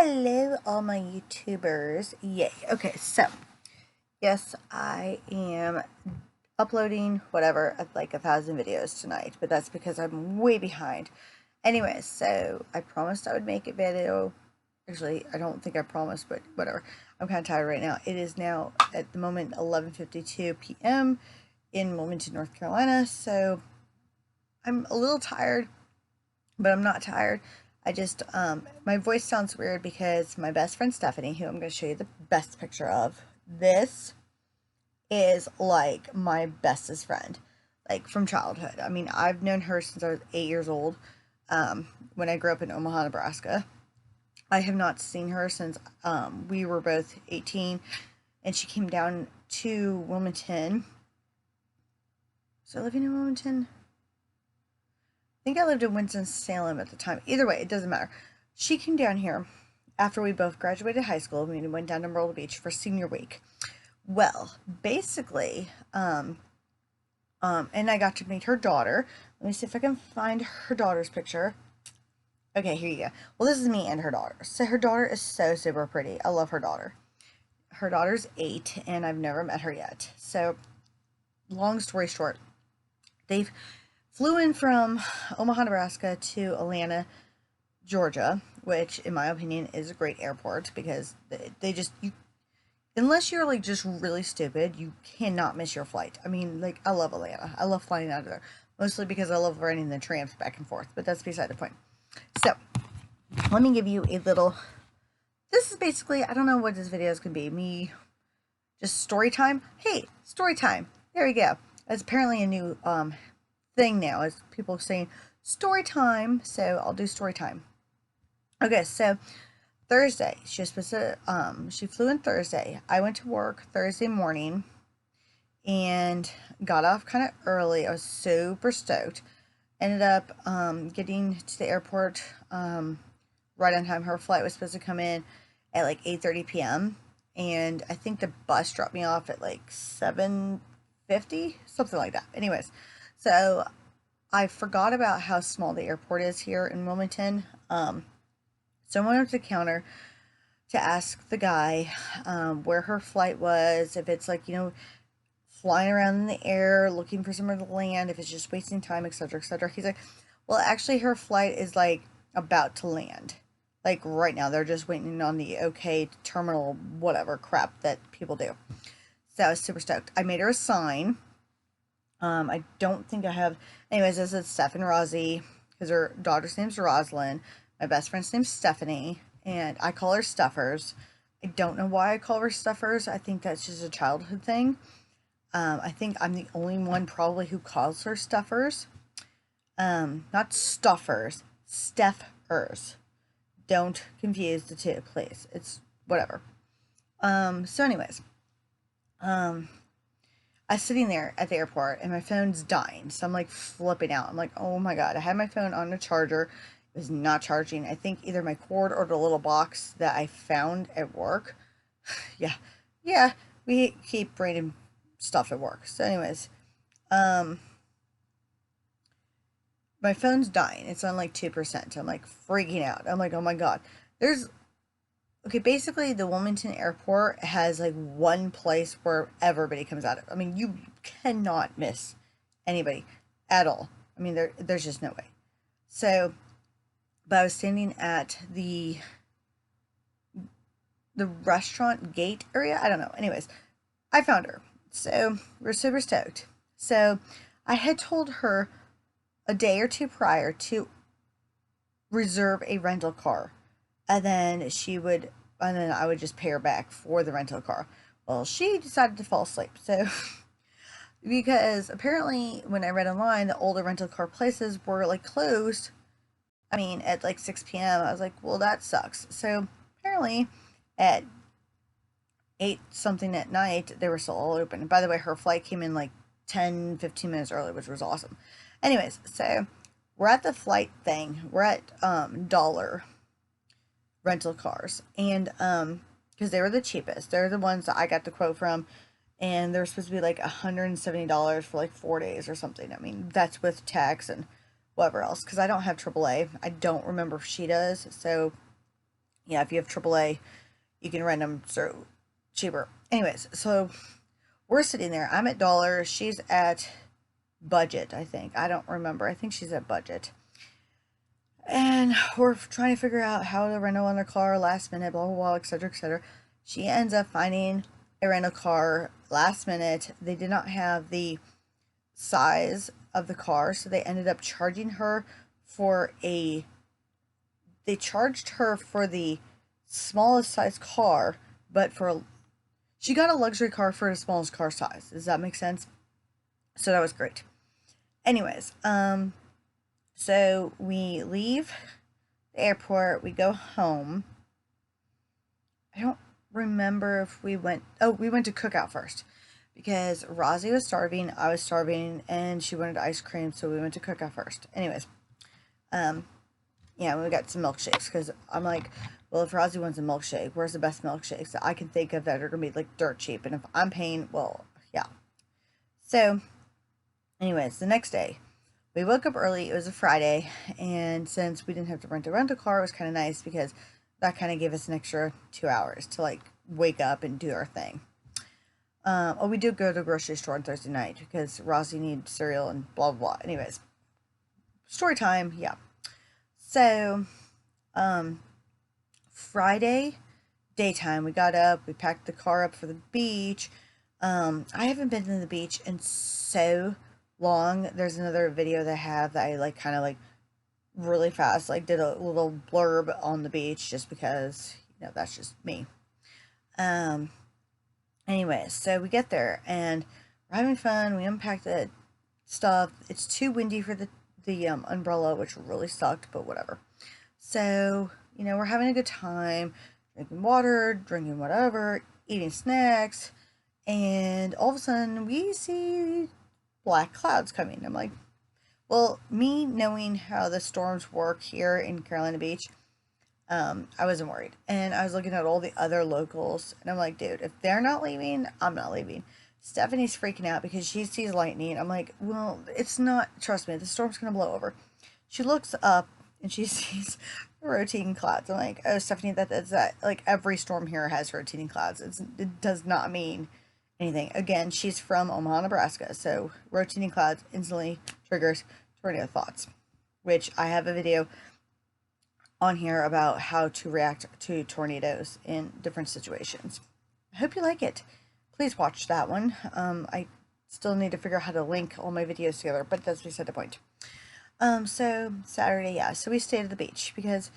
Hello, all my YouTubers. Yay. Okay, so, yes, I am uploading whatever, like 1,000 videos tonight, but that's because I'm way behind. Anyways, so I promised I would make a video. Actually, I don't think I promised, but whatever. I'm kind of tired right now. It is now, at the moment, 11:52 p.m. in Wilmington, North Carolina, so I'm a little tired, but I'm not tired. I just, my voice sounds weird because my best friend Stephanie, who I'm going to show you the best picture of, this is like my bestest friend, like from childhood. I mean, I've known her since I was 8 years old, when I grew up in Omaha, Nebraska. I have not seen her since we were both 18, and she came down to Wilmington. So living in Wilmington? I think I lived in Winston-Salem at the time. Either way, it doesn't matter. She came down here after we both graduated high school. We went down to Myrtle Beach for senior week. Well, basically, and I got to meet her daughter. Let me see if I can find her daughter's picture. Okay, here you go. Well, this is me and her daughter. So her daughter is so super pretty. I love her daughter. Her daughter's 8, and I've never met her yet. So, long story short, they've flew in from Omaha, Nebraska to Atlanta, Georgia, which in my opinion is a great airport because they just, unless you're like just really stupid, you cannot miss your flight. I mean, like, I love Atlanta. I love flying out of there, mostly because I love riding the trams back and forth, but that's beside the point. So, let me give you a little, this is basically, I don't know what this video is going to be, me just story time. Hey, story time. There we go. It's apparently a new thing now, is people saying story time, so I'll do story time. Okay, so Thursday, she was supposed to, she flew in Thursday. I went to work Thursday morning and got off kind of early. I was super stoked. Ended up getting to the airport right on time. Her flight was supposed to come in at like 8:30 p.m. and I think the bus dropped me off at like 7:50, something like that. Anyways, so I forgot about how small the airport is here in Wilmington. So I went up to the counter to ask the guy where her flight was, if it's like, flying around in the air, looking for somewhere to land, if it's just wasting time, etc., etc. He's like, well, actually, her flight is like about to land. Like right now, they're just waiting on the okay terminal, whatever crap that people do. So I was super stoked. I made her a sign. I don't think I have. Anyways, this is Steph and Rosie, because her daughter's name's Rosalind. My best friend's name's Stephanie, and I call her Stuffers. I don't know why I call her Stuffers. I think that's just a childhood thing. I think I'm the only one probably who calls her Stuffers. Not Stuffers, Steffers. Don't confuse the two, please. It's whatever. So anyways, I was sitting there at the airport and my phone's dying. So I'm like flipping out. I'm like, oh my God. I had my phone on a charger. It was not charging. I think either my cord or the little box that I found at work. Yeah, we keep random stuff at work. So anyways, my phone's dying. It's on like 2%. I'm like freaking out. I'm like, oh my God. Okay, basically the Wilmington airport has like one place where everybody comes out of. I mean, you cannot miss anybody at all. I mean, there's just no way. So, but I was standing at the restaurant gate area. I don't know. Anyways, I found her. So we're super stoked. So I had told her a day or two prior to reserve a rental car, and then I would just pay her back for the rental car. Well, she decided to fall asleep. So because apparently when I read online, the older rental car places were like closed. I mean, at like 6 p.m. I was like, well, that sucks. So apparently at 8 something at night, they were still all open. And by the way, her flight came in like 10-15 minutes early, which was awesome. Anyways, so we're at the flight thing. We're at Dollar rental cars, and because they were the cheapest. They're the ones that I got the quote from, and they're supposed to be like $170 for like 4 days or something. I mean, that's with tax and whatever else, because I don't have AAA. I don't remember if she does. So Yeah, if you have AAA, you can rent them so cheaper. Anyways, so we're sitting there. I'm at Dollar. She's at Budget, I think. I don't remember. I think she's at Budget. And we're trying to figure out how to rental on a car last minute, blah, blah, blah, etc., etc. She ends up finding a rental car last minute. They did not have the size of the car, so they ended up charging her for they charged her for the smallest size car, but she got a luxury car for the smallest car size. Does that make sense? So that was great. Anyways, so we leave the airport, we go home. I don't remember if we went to Cookout first because Rozzy was starving, I was starving, and she wanted ice cream, so we went to Cookout first. Anyways, yeah, we got some milkshakes because I'm like, well, if Rozzy wants a milkshake, where's the best milkshakes that I can think of that are gonna be like dirt cheap? And if I'm paying, well, yeah. So, anyways, the next day, we woke up early. It was a Friday, and since we didn't have to rent a rental car, it was kind of nice because that kind of gave us an extra 2 hours to like wake up and do our thing. Oh, we did go to the grocery store on Thursday night because Rozzy needed cereal and blah blah blah. Anyways, story time. Yeah. So, Friday daytime, we got up, we packed the car up for the beach. I haven't been to the beach in so long. There's another video that I have that I like kind of like really fast, like did a little blurb on the beach just because, that's just me. Anyways, so we get there and we're having fun. We unpack the stuff. It's too windy for the umbrella, which really sucked, but whatever. So, we're having a good time, drinking water, drinking whatever, eating snacks, and all of a sudden we see black clouds coming. I'm like, well, me knowing how the storms work here in Carolina Beach, I wasn't worried. And I was looking at all the other locals, and I'm like, dude, if they're not leaving, I'm not leaving. Stephanie's freaking out because she sees lightning. I'm like, well, it's not, trust me, the storm's going to blow over. She looks up and she sees rotating clouds. I'm like, oh, Stephanie, that's that. Like, every storm here has rotating clouds. It does not mean anything. Again, she's from Omaha, Nebraska, so rotating clouds instantly triggers tornado thoughts, which I have a video on here about how to react to tornadoes in different situations. I hope you like it. Please watch that one. I still need to figure out how to link all my videos together, but that's beside the point. So Saturday, yeah, so we stayed at the beach because,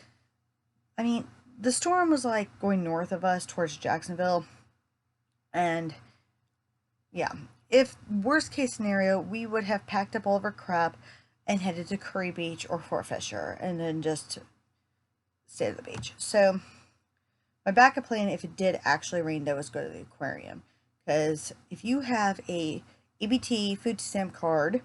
I mean, the storm was like going north of us towards Jacksonville, and yeah, if worst case scenario, we would have packed up all of our crap and headed to Curry Beach or Fort Fisher and then just stay at the beach. So my backup plan, if it did actually rain, though, was go to the aquarium. Because if you have a EBT food stamp card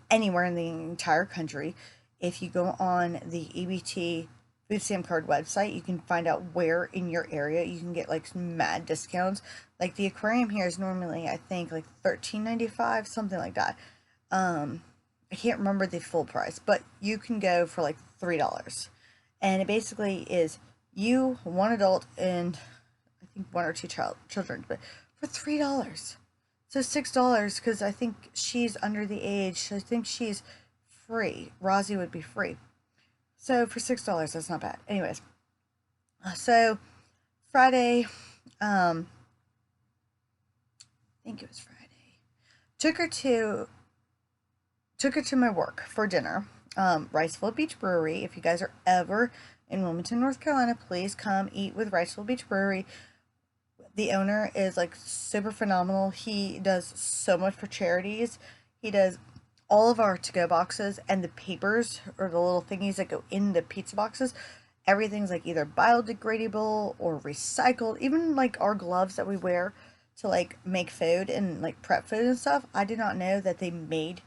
anywhere in the entire country, if you go on the EBT food stamp card website, you can find out where in your area you can get like some mad discounts. Like the aquarium here is normally, I think, like $13.95, something like that. I can't remember the full price, but you can go for like $3. And it basically is you, one adult, and I think one or two children, but for $3. So $6 because I think she's under the age. So I think she's free. Rozzy would be free. So for $6, that's not bad. Anyways, so Friday, I think it was Friday. Took her to my work for dinner. Riceville Beach Brewery. If you guys are ever in Wilmington, North Carolina, please come eat with Riceville Beach Brewery. The owner is like super phenomenal. He does so much for charities. He does all of our to-go boxes and the papers or the little thingies that go in the pizza boxes. Everything's like either biodegradable or recycled. Even like our gloves that we wear to like make food and like prep food and stuff. I did not know that they made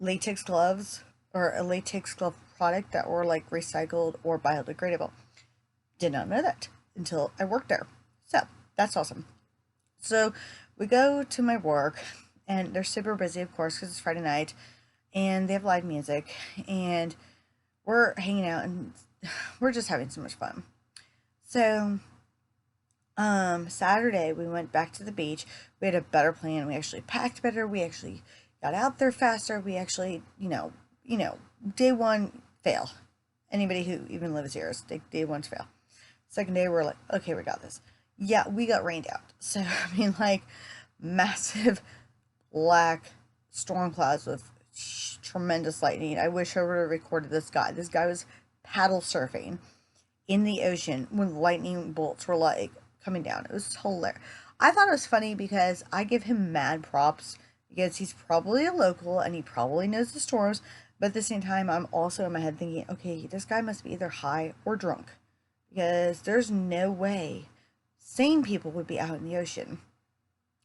latex gloves or a latex glove product that were like recycled or biodegradable. Did not know that until I worked there. So that's awesome. So we go to my work and they're super busy, of course, because it's Friday night and they have live music and we're hanging out and we're just having so much fun. So, Saturday we went back to the beach. We had a better plan. We actually packed better. We actually got out there faster. We actually, day one fail. Anybody who even lives here is day one's fail. Second day we're like, okay, we got this. Yeah, we got rained out. So I mean, like, massive black storm clouds with tremendous lightning. I wish I would have recorded this guy. This guy was paddle surfing in the ocean when lightning bolts were like coming down. It was hilarious. I thought it was funny because I give him mad props because he's probably a local and he probably knows the storms. But at the same time, I'm also in my head thinking, okay, this guy must be either high or drunk because there's no way sane people would be out in the ocean.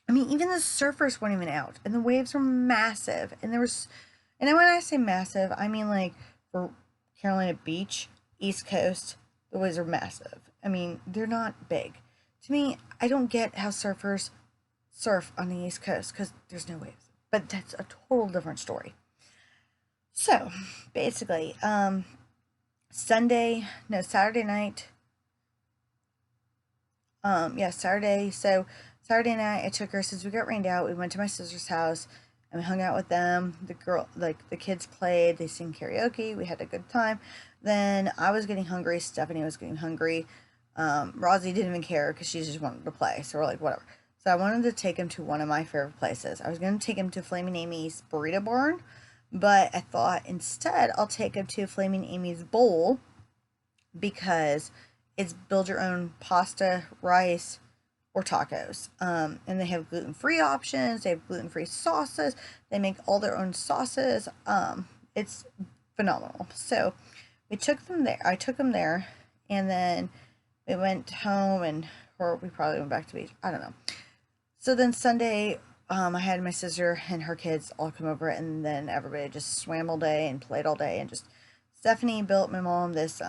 I mean, even the surfers weren't even out, and the waves were massive. And when I say massive, I mean like for Carolina Beach, East Coast, the waves are massive. I mean, they're not big. To me, I don't get how surfers surf on the East Coast because there's no waves. But that's a total different story. So, basically, Saturday night. Saturday. So Saturday night, I took her since we got rained out. We went to my sister's house and we hung out with them. The kids played. They sang karaoke. We had a good time. Then I was getting hungry. Stephanie was getting hungry. Rosie didn't even care because she just wanted to play. So we're like, whatever. So I wanted to take him to one of my favorite places. I was going to take him to Flaming Amy's Burrito Barn, but I thought instead I'll take him to Flaming Amy's Bowl because it's build your own pasta, rice, or tacos. And they have gluten-free options. They have gluten-free sauces. They make all their own sauces. It's phenomenal. So we took them there. I took them there, and then we went home, or we probably went back to the beach. I don't know. So then Sunday, I had my sister and her kids all come over, and then everybody just swam all day and played all day, and just Stephanie built my mom this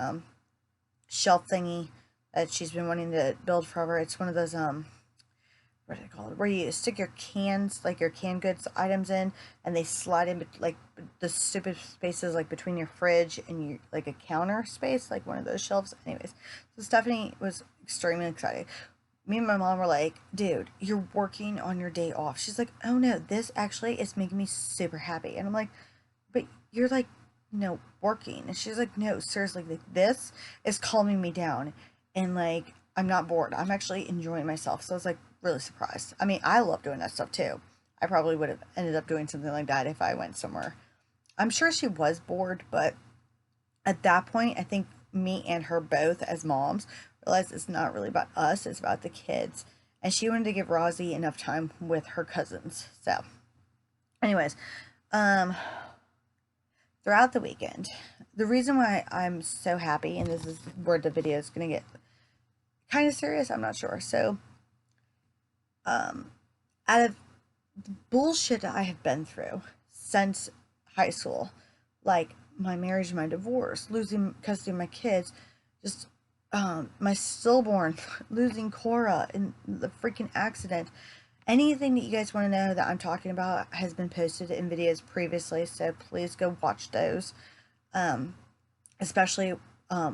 shelf thingy that she's been wanting to build forever. It's one of those what do they call it? Where you stick your cans, like your canned goods items in, and they slide in like the stupid spaces like between your fridge and your like a counter space, like one of those shelves. Anyways, so Stephanie was extremely excited. Me and my mom were like, dude, you're working on your day off. She's like, oh no, this actually is making me super happy. And I'm like, but you're like, working. And she's like, no, seriously, like, this is calming me down. And like, I'm not bored. I'm actually enjoying myself. So I was like really surprised. I mean, I love doing that stuff too. I probably would have ended up doing something like that if I went somewhere. I'm sure she was bored, but at that point, I think me and her both as moms realized it's not really about us, it's about the kids. And she wanted to give Rosie enough time with her cousins. So, anyways, throughout the weekend, the reason why I'm so happy, and this is where the video is going to get kind of serious, I'm not sure. So, out of the bullshit that I have been through since high school, like my marriage, my divorce, losing custody of my kids, just my stillborn, losing Cora in the freaking accident. Anything that you guys want to know that I'm talking about has been posted in videos previously, so please go watch those. Especially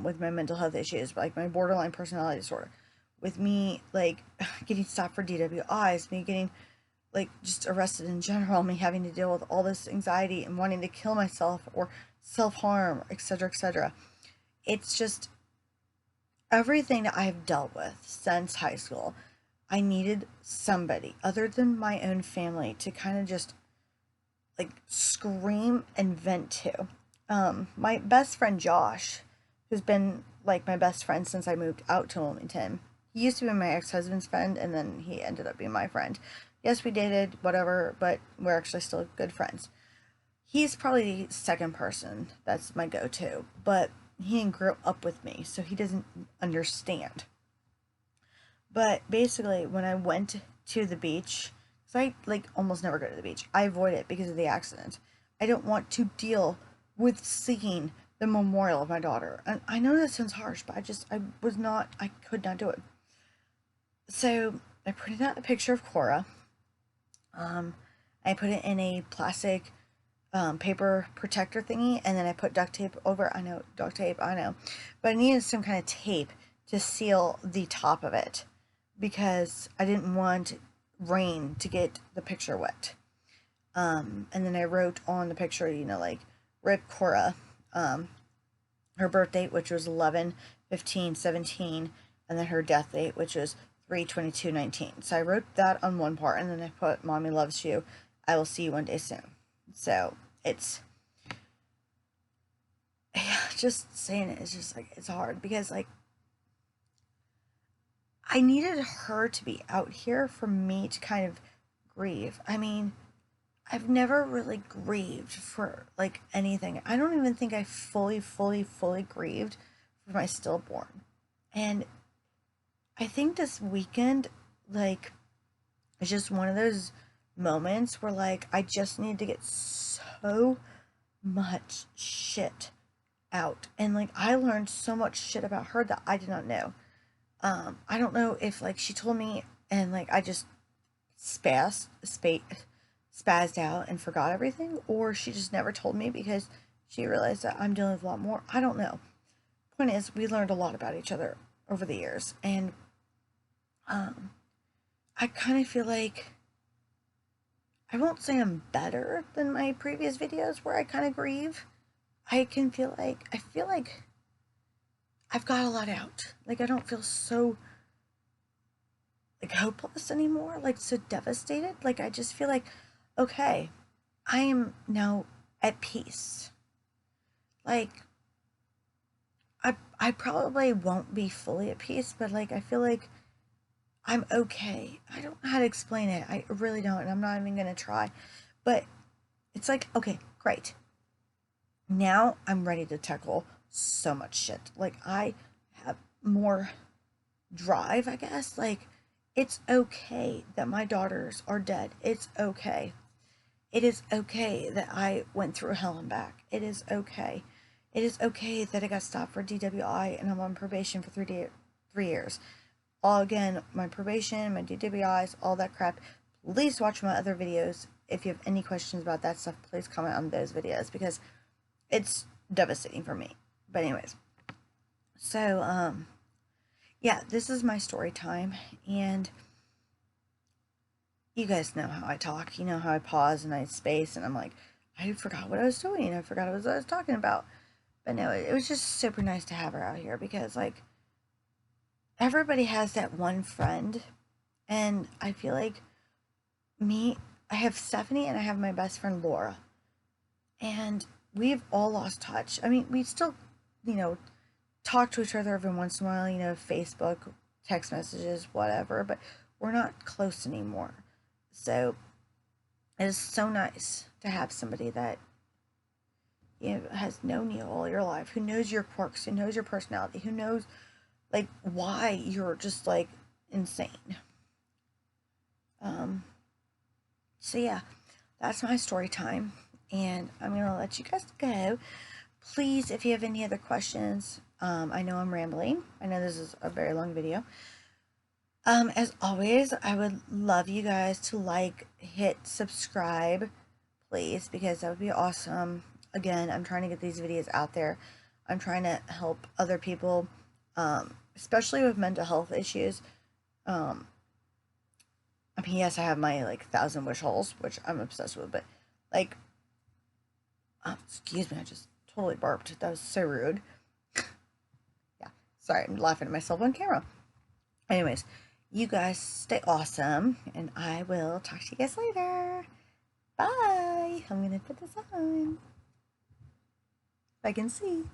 with my mental health issues, like my borderline personality disorder, with me like getting stopped for DWIs, me getting like just arrested in general, me having to deal with all this anxiety and wanting to kill myself or self-harm, etc., etc. It's just everything that I have dealt with since high school. I needed somebody other than my own family to kind of just like scream and vent to. My best friend Josh, who's been like my best friend since I moved out to Wilmington, he used to be my ex-husband's friend, and then he ended up being my friend. Yes, we dated, whatever, but we're actually still good friends. He's probably the second person that's my go-to, but he didn't grow up with me, so he doesn't understand. But basically, when I went to the beach, because I like almost never go to the beach, I avoid it because of the accident. I don't want to deal with seeing the memorial of my daughter. And I know that sounds harsh, but I could not do it. So I printed out a picture of Cora. I put it in a plastic paper protector thingy, and then I put duct tape over. I know, duct tape, I know. But I needed some kind of tape to seal the top of it because I didn't want rain to get the picture wet. And then I wrote on the picture, you know, like, Rip Cora, her birth date, which was 11/15/17, and then her death date, which was 3/22/19. So I wrote that on one part, and then I put Mommy loves you. I will see you one day soon. So it's, yeah, just saying it is just like, it's hard because, like, I needed her to be out here for me to kind of grieve. I mean, I've never really grieved for like anything. I don't even think I fully grieved for my stillborn. And I think this weekend, like, it's just one of those moments where, like, I just need to get so much shit out. And, like, I learned so much shit about her that I did not know. I don't know if, like, she told me and, like, I just spazzed out and forgot everything, or she just never told me because she realized that I'm dealing with a lot more. I don't know. Point is, we learned a lot about each other over the years, and I kind of feel like, I won't say I'm better than my previous videos where I kind of grieve. I feel like I've got a lot out. Like, I don't feel so, like, hopeless anymore, like, so devastated. Like, I just feel like, okay, I am now at peace. Like, I probably won't be fully at peace, but, like, I feel like I'm okay. I don't know how to explain it. I really don't, and I'm not even gonna try. But it's like, okay, great. Now I'm ready to tackle so much shit. Like, I have more drive, I guess. Like, it's okay that my daughters are dead. It's okay. It is okay that I went through hell and back. It is okay. It is okay that I got stopped for DWI and I'm on probation for 3 years. All again, my probation, my DWIs, all that crap. Please watch my other videos. If you have any questions about that stuff, please comment on those videos because it's devastating for me. But anyways, so yeah, this is my story time, and you guys know how I talk. You know how I pause and I space, and I'm like, I forgot what I was doing. I forgot what I was talking about. But no, it was just super nice to have her out here because, like, everybody has that one friend, and I feel like I have Stephanie and I have my best friend Laura, and we've all lost touch. I mean, we still, you know, talk to each other every once in a while, you know, Facebook, text messages, whatever, but we're not close anymore. So it is so nice to have somebody that, you know, has known you all your life, who knows your quirks, who knows your personality, who knows, like, why you're just, like, insane. So yeah, that's my story time, and I'm gonna let you guys go. Please, if you have any other questions, I know I'm rambling. I know this is a very long video. As always, I would love you guys to like, hit subscribe, please, because that would be awesome. Again, I'm trying to get these videos out there. I'm trying to help other people, especially with mental health issues. I mean, yes, I have my, like, 1,000 wish holes, which I'm obsessed with, but, like, excuse me, I just totally burped. That was so rude. Yeah, sorry, I'm laughing at myself on camera. Anyways, you guys stay awesome, and I will talk to you guys later. Bye. I'm gonna put this on if I can see.